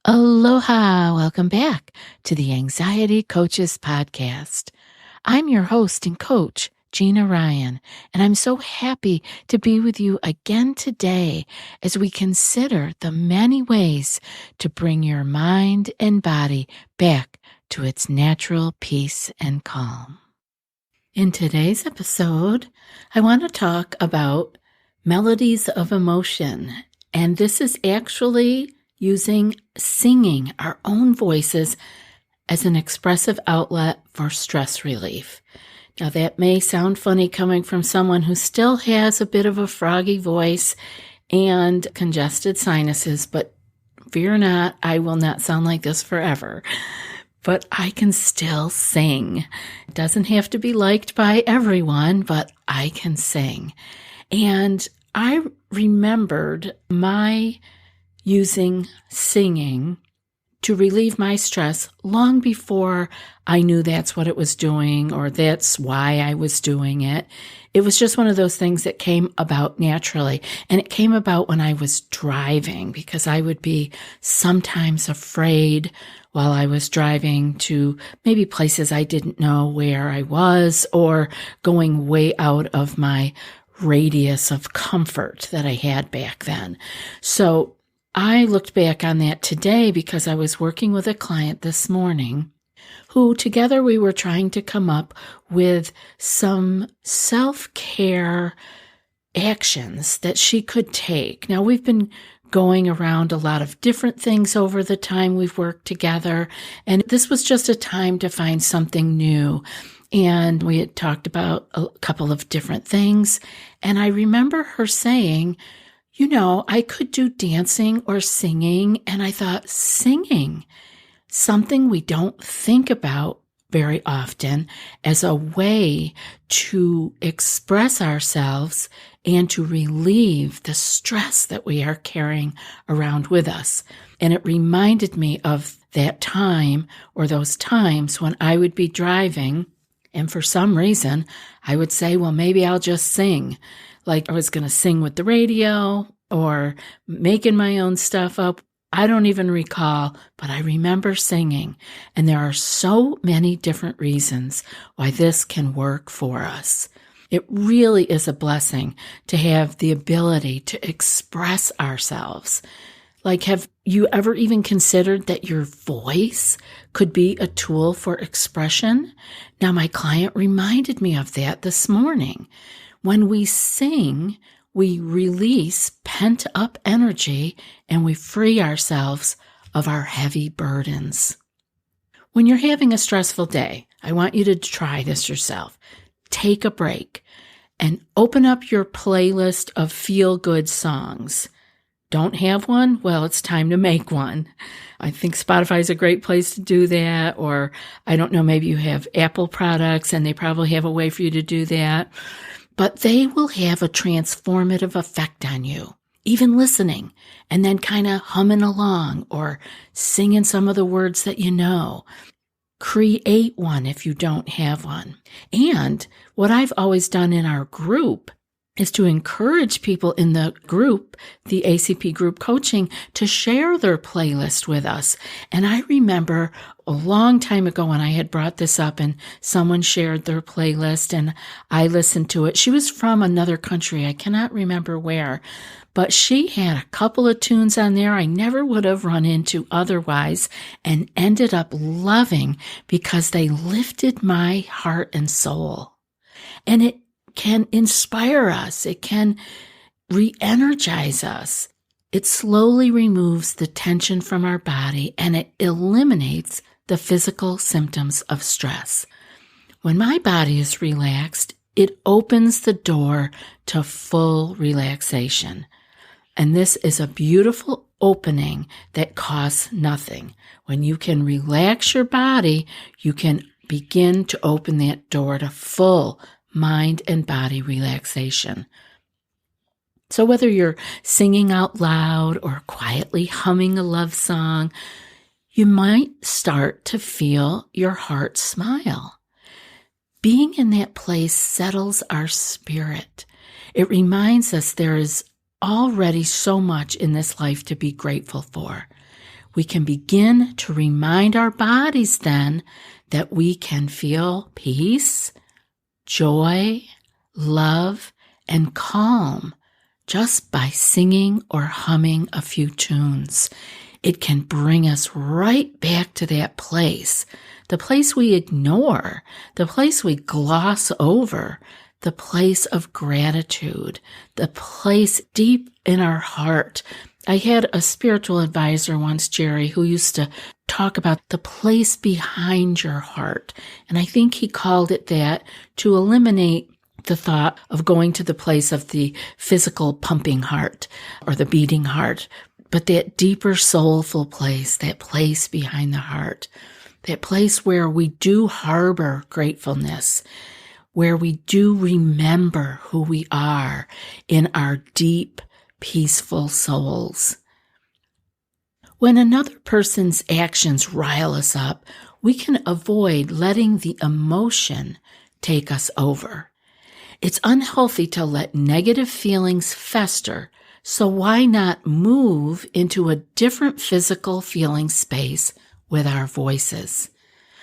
Aloha! Welcome back to the Anxiety Coaches Podcast. I'm your host and coach, Gina Ryan, and I'm so happy to be with you again today as we consider the many ways to bring your mind and body back to its natural peace and calm. In today's episode, I want to talk about melodies of emotion, and this is actually using singing our own voices as an expressive outlet for stress relief. Now, that may sound funny coming from someone who still has a bit of a froggy voice and congested sinuses, but fear not, I will not sound like this forever. But I can still sing. It doesn't have to be liked by everyone, but I can sing. And I remembered my using singing to relieve my stress long before I knew that's what it was doing or that's why I was doing it. It was just one of those things that came about naturally. And it came about when I was driving because I would be sometimes afraid while I was driving to maybe places I didn't know where I was or going way out of my radius of comfort that I had back then. So I looked back on that today because I was working with a client this morning who together we were trying to come up with some self-care actions that she could take. Now, we've been going around a lot of different things over the time we've worked together, and this was just a time to find something new. And we had talked about a couple of different things, and I remember her saying, you know, I could do dancing or singing, and I thought, singing, something we don't think about very often as a way to express ourselves and to relieve the stress that we are carrying around with us. And it reminded me of that time or those times when I would be driving, and for some reason, I would say, well, maybe I'll just sing. Like I was going to sing with the radio or making my own stuff up. I don't even recall, but I remember singing. And there are so many different reasons why this can work for us. It really is a blessing to have the ability to express ourselves. Like, have you ever even considered that your voice could be a tool for expression? Now, my client reminded me of that this morning. When we sing, we release pent-up energy and we free ourselves of our heavy burdens. When you're having a stressful day, I want you to try this yourself. Take a break and open up your playlist of feel-good songs. Don't have one? Well, it's time to make one. I think Spotify is a great place to do that, or I don't know, maybe you have Apple products and they probably have a way for you to do that. But they will have a transformative effect on you, even listening and then kind of humming along or singing some of the words that you know. Create one if you don't have one. And what I've always done in our group is to encourage people in the group, the ACP group coaching, to share their playlist with us. And I remember a long time ago when I had brought this up and someone shared their playlist and I listened to it. She was from another country. I cannot remember where, but she had a couple of tunes on there I never would have run into otherwise and ended up loving because they lifted my heart and soul. And it can inspire us. It can re-energize us. It slowly removes the tension from our body and it eliminates the physical symptoms of stress. When my body is relaxed, it opens the door to full relaxation. And this is a beautiful opening that costs nothing. When you can relax your body, you can begin to open that door to full mind and body relaxation. So whether you're singing out loud or quietly humming a love song, you might start to feel your heart smile. Being in that place settles our spirit. It reminds us there is already so much in this life to be grateful for. We can begin to remind our bodies then that we can feel peace, joy, love, and calm just by singing or humming a few tunes. It can bring us right back to that place, the place we ignore, the place we gloss over, the place of gratitude, the place deep in our heart. I had a spiritual advisor once, Jerry, who used to talk about the place behind your heart. And I think he called it that to eliminate the thought of going to the place of the physical pumping heart or the beating heart, but that deeper soulful place, that place behind the heart, that place where we do harbor gratefulness, where we do remember who we are in our deep, peaceful souls. When another person's actions rile us up, we can avoid letting the emotion take us over. It's unhealthy to let negative feelings fester, so why not move into a different physical feeling space with our voices?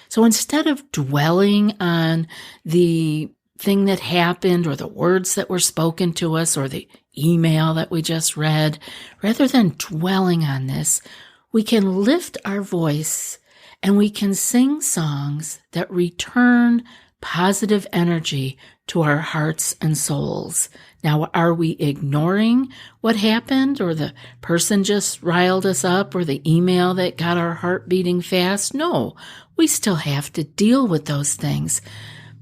So instead of dwelling on the thing that happened or the words that were spoken to us or the email that we just read, rather than dwelling on this, we can lift our voice and we can sing songs that return positive energy to our hearts and souls. Now, are we ignoring what happened or the person just riled us up or the email that got our heart beating fast? No, we still have to deal with those things.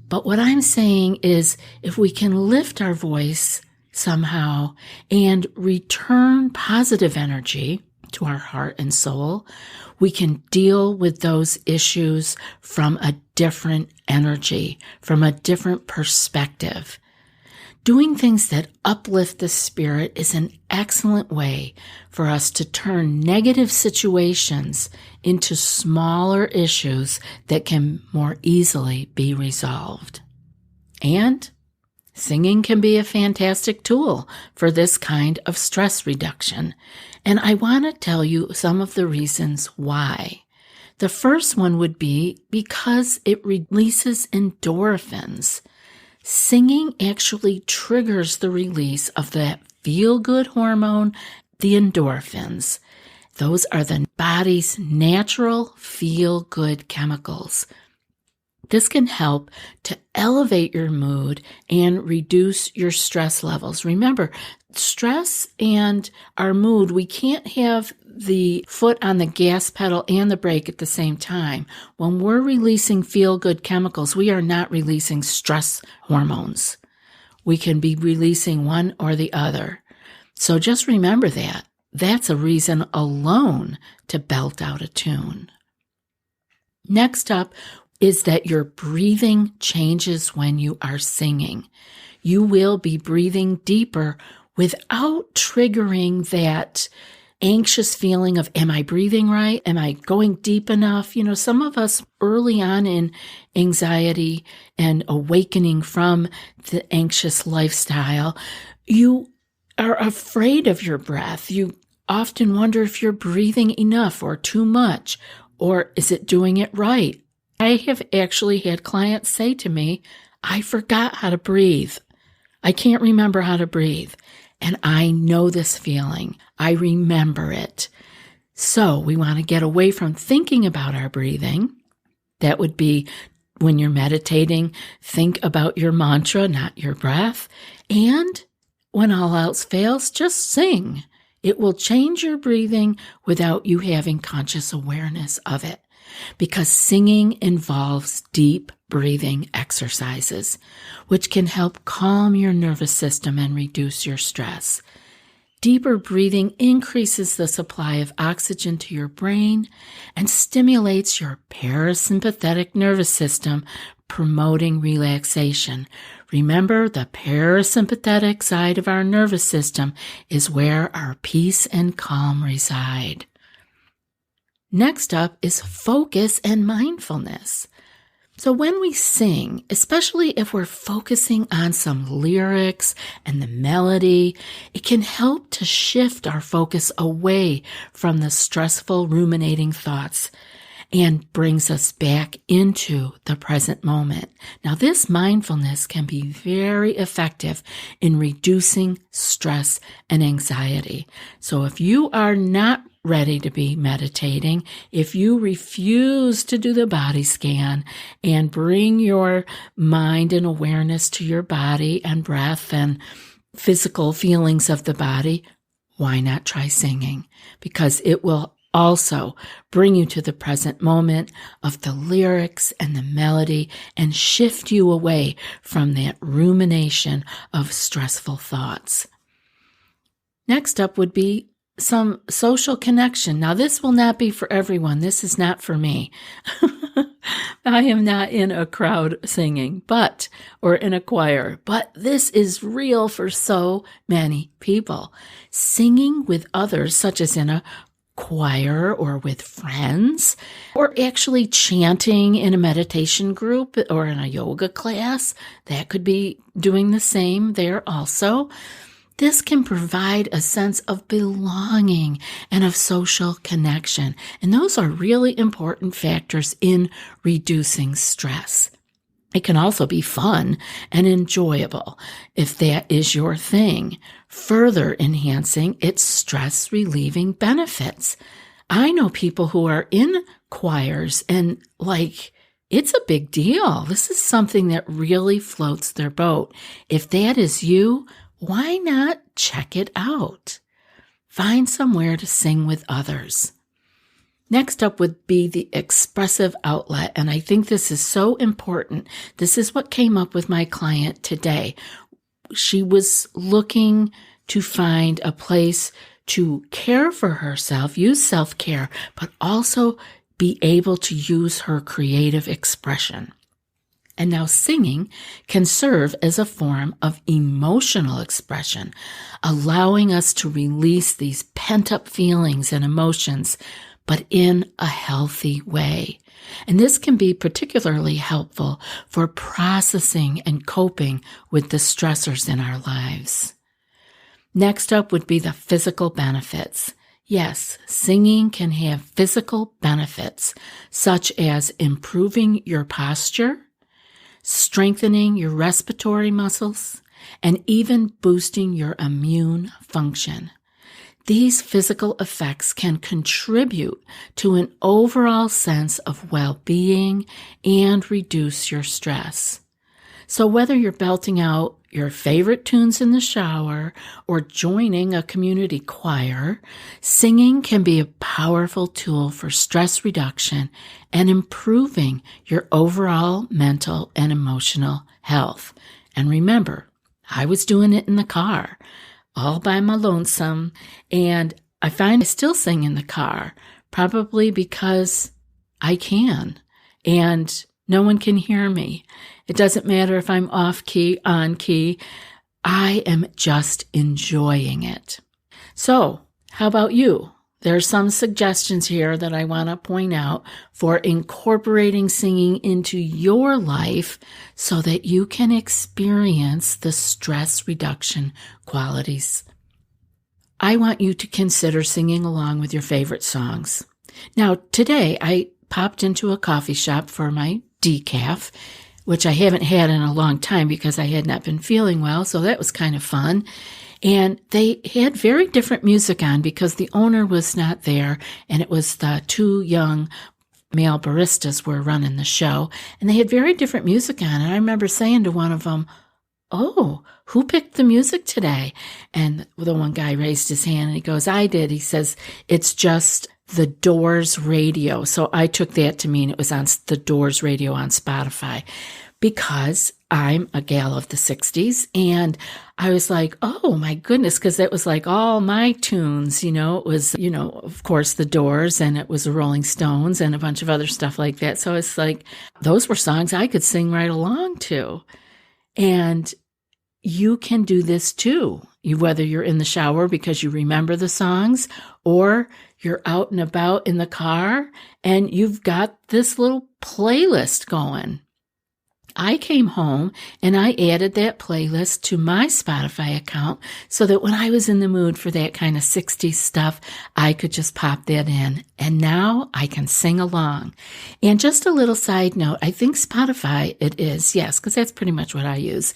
But what I'm saying is if we can lift our voice somehow and return positive energy to our heart and soul, we can deal with those issues from a different energy, from a different perspective. Doing things that uplift the spirit is an excellent way for us to turn negative situations into smaller issues that can more easily be resolved. And singing can be a fantastic tool for this kind of stress reduction. And I want to tell you some of the reasons why. The first one would be because it releases endorphins. Singing actually triggers the release of that feel-good hormone, the endorphins. Those are the body's natural feel-good chemicals. This can help to elevate your mood and reduce your stress levels. Remember, stress and our mood, we can't have the foot on the gas pedal and the brake at the same time. When we're releasing feel-good chemicals, we are not releasing stress hormones. We can be releasing one or the other. So just remember that. That's a reason alone to belt out a tune. Next up is that your breathing changes when you are singing. You will be breathing deeper without triggering that anxious feeling of, am I breathing right? Am I going deep enough? You know, some of us early on in anxiety and awakening from the anxious lifestyle, you are afraid of your breath. You often wonder if you're breathing enough or too much, or is it doing it right? I have actually had clients say to me, I forgot how to breathe. I can't remember how to breathe. And I know this feeling. I remember it. So we want to get away from thinking about our breathing. That would be when you're meditating, think about your mantra, not your breath. And when all else fails, just sing. It will change your breathing without you having conscious awareness of it. Because singing involves deep breathing exercises, which can help calm your nervous system and reduce your stress. Deeper breathing increases the supply of oxygen to your brain and stimulates your parasympathetic nervous system, promoting relaxation. Remember, the parasympathetic side of our nervous system is where our peace and calm reside. Next up is focus and mindfulness. So when we sing, especially if we're focusing on some lyrics and the melody, it can help to shift our focus away from the stressful ruminating thoughts and brings us back into the present moment. Now, this mindfulness can be very effective in reducing stress and anxiety. So if you are not ready to be meditating, if you refuse to do the body scan and bring your mind and awareness to your body and breath and physical feelings of the body, why not try singing? Because it will also bring you to the present moment of the lyrics and the melody and shift you away from that rumination of stressful thoughts. Next up would be some social connection. Now, this will not be for everyone. This is not for me. I am not in a crowd singing, or in a choir, but this is real for so many people. Singing with others, such as in a choir or with friends, or actually chanting in a meditation group or in a yoga class, that could be doing the same there also. This can provide a sense of belonging and of social connection, and those are really important factors in reducing stress. It can also be fun and enjoyable if that is your thing, further enhancing its stress-relieving benefits. I know people who are in choirs and it's a big deal. This is something that really floats their boat. If that is you, why not check it out? Find somewhere to sing with others. Next up would be the expressive outlet, and I think this is so important. This is what came up with my client today. She was looking to find a place to care for herself, use self-care, but also be able to use her creative expression. And now singing can serve as a form of emotional expression, allowing us to release these pent-up feelings and emotions, but in a healthy way. And this can be particularly helpful for processing and coping with the stressors in our lives. Next up would be the physical benefits. Yes, singing can have physical benefits, such as improving your posture, strengthening your respiratory muscles, and even boosting your immune function. These physical effects can contribute to an overall sense of well-being and reduce your stress. So whether you're belting out your favorite tunes in the shower or joining a community choir, singing can be a powerful tool for stress reduction and improving your overall mental and emotional health. And remember, I was doing it in the car, all by my lonesome, and I find I still sing in the car, probably because I can, and no one can hear me. It doesn't matter if I'm off key, on key. I am just enjoying it. So, how about you? There are some suggestions here that I want to point out for incorporating singing into your life so that you can experience the stress reduction qualities. I want you to consider singing along with your favorite songs. Now, today I popped into a coffee shop for my decaf, which I haven't had in a long time because I had not been feeling well, so that was kind of fun. And they had very different music on because the owner was not there, and it was the two young male baristas were running the show, and they had very different music on. And I remember saying to one of them, "Oh, who picked the music today?" And the one guy raised his hand and he goes, "I did." He says, "It's just the Doors radio." So I took that to mean it was on the Doors radio on Spotify, because I'm a gal of the 60s, and I was like, oh my goodness, because that was like all my tunes, it was, of course, the Doors, and it was the Rolling Stones and a bunch of other stuff like that. So it's like, those were songs I could sing right along to. And you can do this too, whether you're in the shower because you remember the songs, or you're out and about in the car and you've got this little playlist going. I came home and I added that playlist to my Spotify account so that when I was in the mood for that kind of 60s stuff, I could just pop that in. And now I can sing along. And just a little side note, I think Spotify it is, yes, because that's pretty much what I use.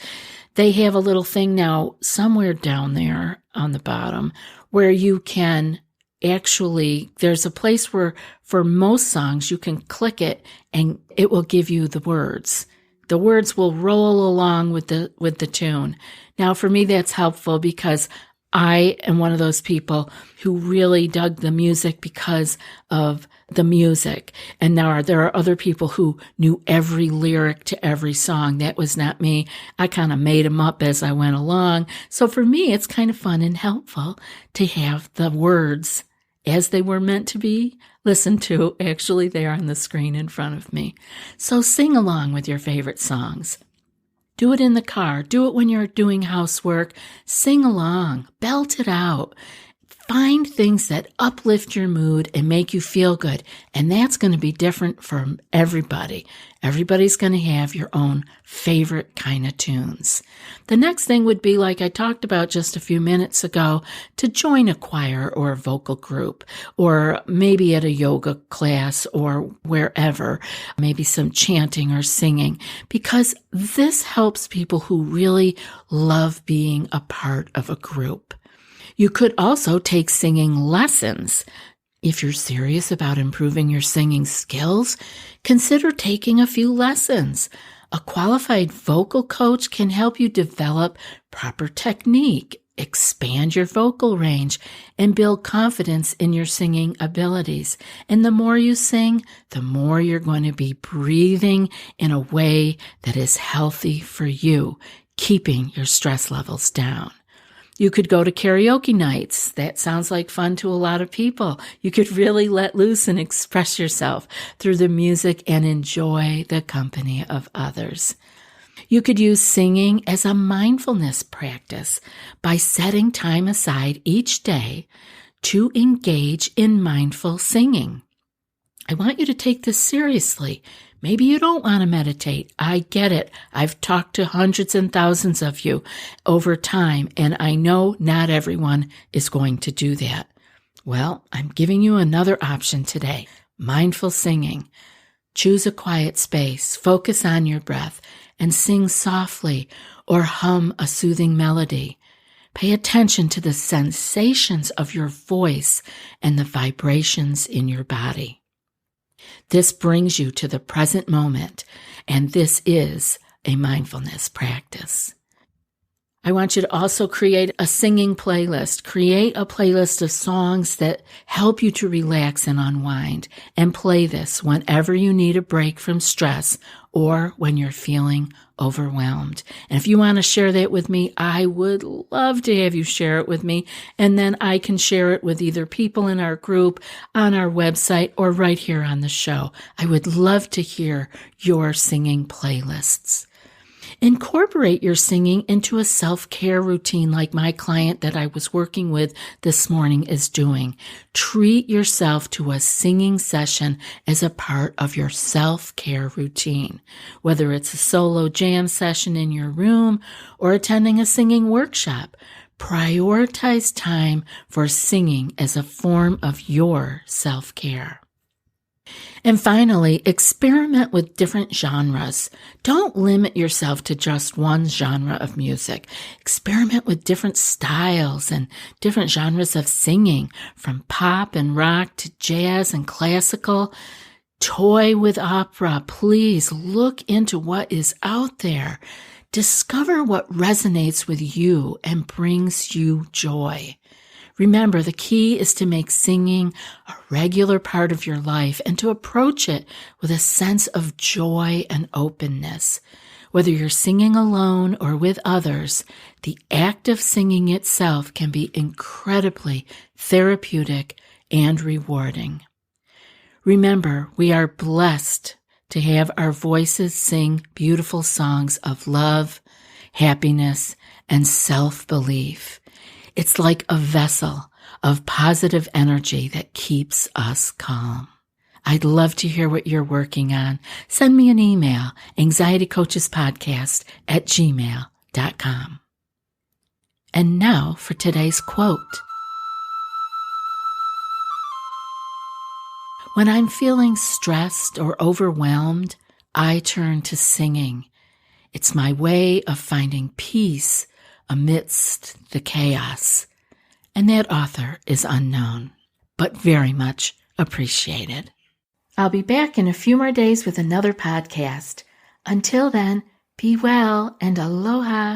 They have a little thing now somewhere down there on the bottom where you can actually, there's a place where for most songs you can click it and it will give you the words. The words will roll along with the tune. Now, for me, that's helpful because I am one of those people who really dug the music because of the music. And there are other people who knew every lyric to every song. That was not me. I kind of made them up as I went along. So for me, it's kind of fun and helpful to have the words as they were meant to be listened to. Actually, they are on the screen in front of me. So sing along with your favorite songs. Do it in the car. Do it when you're doing housework. Sing along. Belt it out. Find things that uplift your mood and make you feel good. And that's going to be different from everybody. Everybody's going to have your own favorite kind of tunes. The next thing would be, like I talked about just a few minutes ago, to join a choir or a vocal group, or maybe at a yoga class or wherever, maybe some chanting or singing, because this helps people who really love being a part of a group. You could also take singing lessons. If you're serious about improving your singing skills, consider taking a few lessons. A qualified vocal coach can help you develop proper technique, expand your vocal range, and build confidence in your singing abilities. And the more you sing, the more you're going to be breathing in a way that is healthy for you, keeping your stress levels down. You could go to karaoke nights. That sounds like fun to a lot of people. You could really let loose and express yourself through the music and enjoy the company of others. You could use singing as a mindfulness practice by setting time aside each day to engage in mindful singing. I want you to take this seriously. Maybe you don't want to meditate. I get it. I've talked to hundreds and thousands of you over time, and I know not everyone is going to do that. Well, I'm giving you another option today. Mindful singing. Choose a quiet space, focus on your breath, and sing softly or hum a soothing melody. Pay attention to the sensations of your voice and the vibrations in your body. This brings you to the present moment, and this is a mindfulness practice. I want you to also create a singing playlist. Create a playlist of songs that help you to relax and unwind, and play this whenever you need a break from stress or when you're feeling overwhelmed. And if you want to share that with me, I would love to have you share it with me, and then I can share it with either people in our group, on our website, or right here on the show. I would love to hear your singing playlists. Incorporate your singing into a self-care routine like my client that I was working with this morning is doing. Treat yourself to a singing session as a part of your self-care routine, whether it's a solo jam session in your room or attending a singing workshop. Prioritize time for singing as a form of your self-care. And finally, experiment with different genres. Don't limit yourself to just one genre of music. Experiment with different styles and different genres of singing, from pop and rock to jazz and classical. Toy with opera. Please look into what is out there. Discover what resonates with you and brings you joy. Remember, the key is to make singing a regular part of your life and to approach it with a sense of joy and openness. Whether you're singing alone or with others, the act of singing itself can be incredibly therapeutic and rewarding. Remember, we are blessed to have our voices sing beautiful songs of love, happiness, and self-belief. It's like a vessel of positive energy that keeps us calm. I'd love to hear what you're working on. Send me an email, anxietycoachespodcast@gmail.com. And now for today's quote. When I'm feeling stressed or overwhelmed, I turn to singing. It's my way of finding peace amidst the chaos. And that author is unknown, but very much appreciated. I'll be back in a few more days with another podcast. Until then, be well and aloha.